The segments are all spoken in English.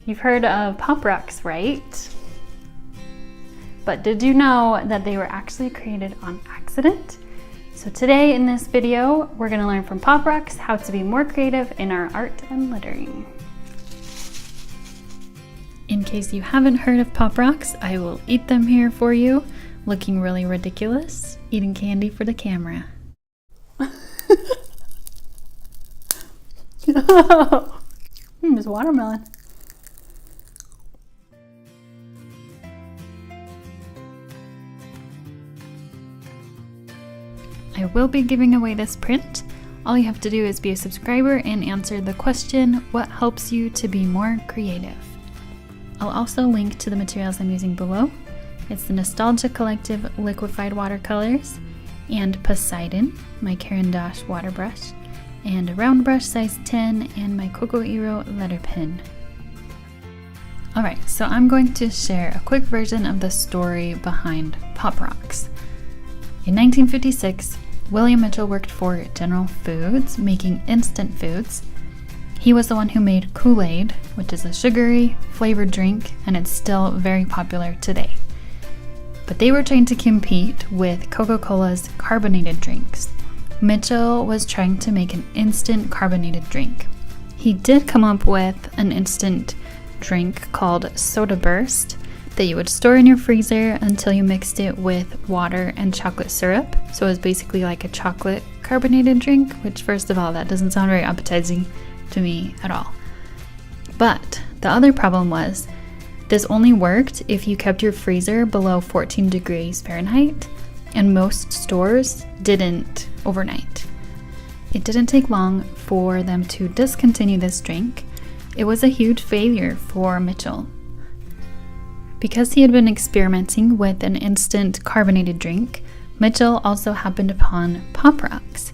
You've heard of Pop Rocks, right? But did you know that they were actually created on accident? So today in this video, we're going to learn from Pop Rocks how to be more creative in our art and lettering. In case you haven't heard of Pop Rocks, I will eat them here for you, looking really ridiculous, eating candy for the camera. It's watermelon. I will be giving away this print. All you have to do is be a subscriber and answer the question, what helps you to be more creative? I'll also link to the materials I'm using below. It's the Nostalgia Collective liquefied watercolors and Poseidon, my Caran d'Ache water brush, and a round brush size 10 and my Coco Iro letter pen. Alright, so I'm going to share a quick version of the story behind Pop Rocks. In 1956, William Mitchell worked for General Foods, making instant foods. He was the one who made Kool-Aid, which is a sugary, flavored drink, and it's still very popular today. But they were trying to compete with Coca-Cola's carbonated drinks. Mitchell was trying to make an instant carbonated drink. He did come up with an instant drink called Soda Burst that you would store in your freezer until you mixed it with water and chocolate syrup. So it was basically like a chocolate carbonated drink, which first of all, that doesn't sound very appetizing to me at all. But the other problem was this only worked if you kept your freezer below 14 degrees Fahrenheit, and most stores didn't overnight. It didn't take long for them to discontinue this drink. It was a huge failure for Mitchell. Because he had been experimenting with an instant carbonated drink, Mitchell also happened upon Pop Rocks.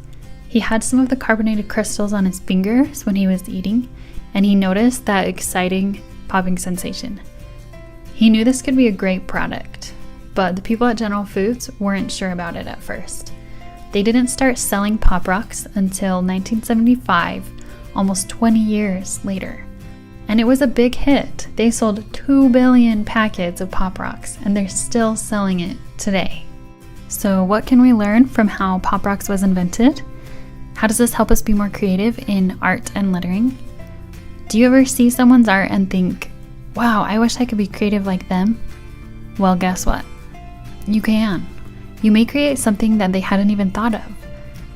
He had some of the carbonated crystals on his fingers when he was eating, and he noticed that exciting popping sensation. He knew this could be a great product, but the people at General Foods weren't sure about it at first. They didn't start selling Pop Rocks until 1975, almost 20 years later. And it was a big hit. They sold 2 billion packets of Pop Rocks, and they're still selling it today. So what can we learn from how Pop Rocks was invented? How does this help us be more creative in art and lettering? Do you ever see someone's art and think, wow, I wish I could be creative like them? Well, guess what? You can. You may create something that they hadn't even thought of.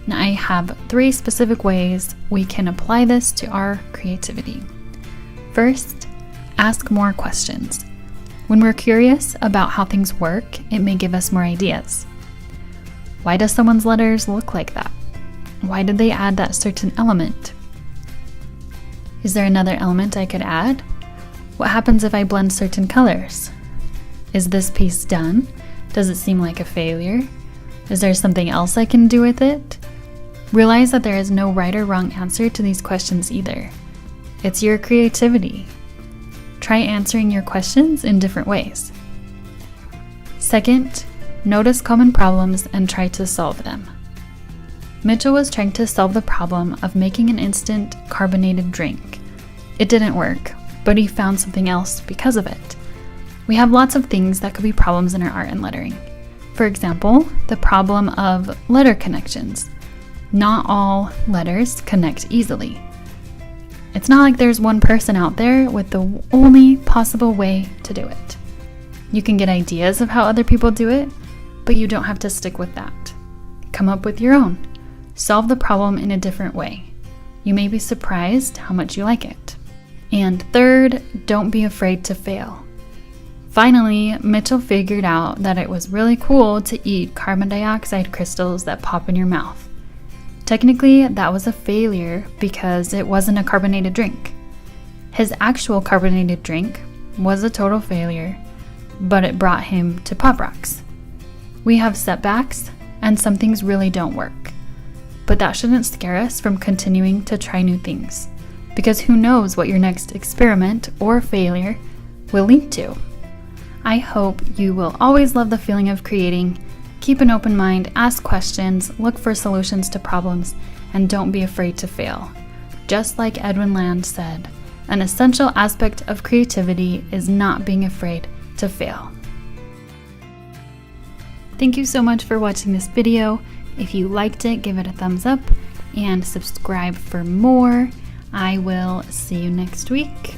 Now, I have 3 specific ways we can apply this to our creativity. First, ask more questions. When we're curious about how things work, it may give us more ideas. Why does someone's letters look like that? Why did they add that certain element? Is there another element I could add? What happens if I blend certain colors? Is this piece done? Does it seem like a failure? Is there something else I can do with it? Realize that there is no right or wrong answer to these questions either. It's your creativity. Try answering your questions in different ways. Second, notice common problems and try to solve them. Mitchell was trying to solve the problem of making an instant carbonated drink. It didn't work, but he found something else because of it. We have lots of things that could be problems in our art and lettering. For example, the problem of letter connections. Not all letters connect easily. It's not like there's one person out there with the only possible way to do it. You can get ideas of how other people do it, but you don't have to stick with that. Come up with your own. Solve the problem in a different way. You may be surprised how much you like it. And third, don't be afraid to fail. Finally, Mitchell figured out that it was really cool to eat carbon dioxide crystals that pop in your mouth. Technically, that was a failure because it wasn't a carbonated drink. His actual carbonated drink was a total failure, but it brought him to Pop Rocks. We have setbacks, and some things really don't work. But that shouldn't scare us from continuing to try new things, because who knows what your next experiment or failure will lead to. I hope you will always love the feeling of creating. Keep an open mind, ask questions, look for solutions to problems, and don't be afraid to fail. Just like Edwin Land said, An essential aspect of creativity is not being afraid to fail. Thank you so much for watching this video. If you liked it, give it a thumbs up and subscribe for more. I will see you next week.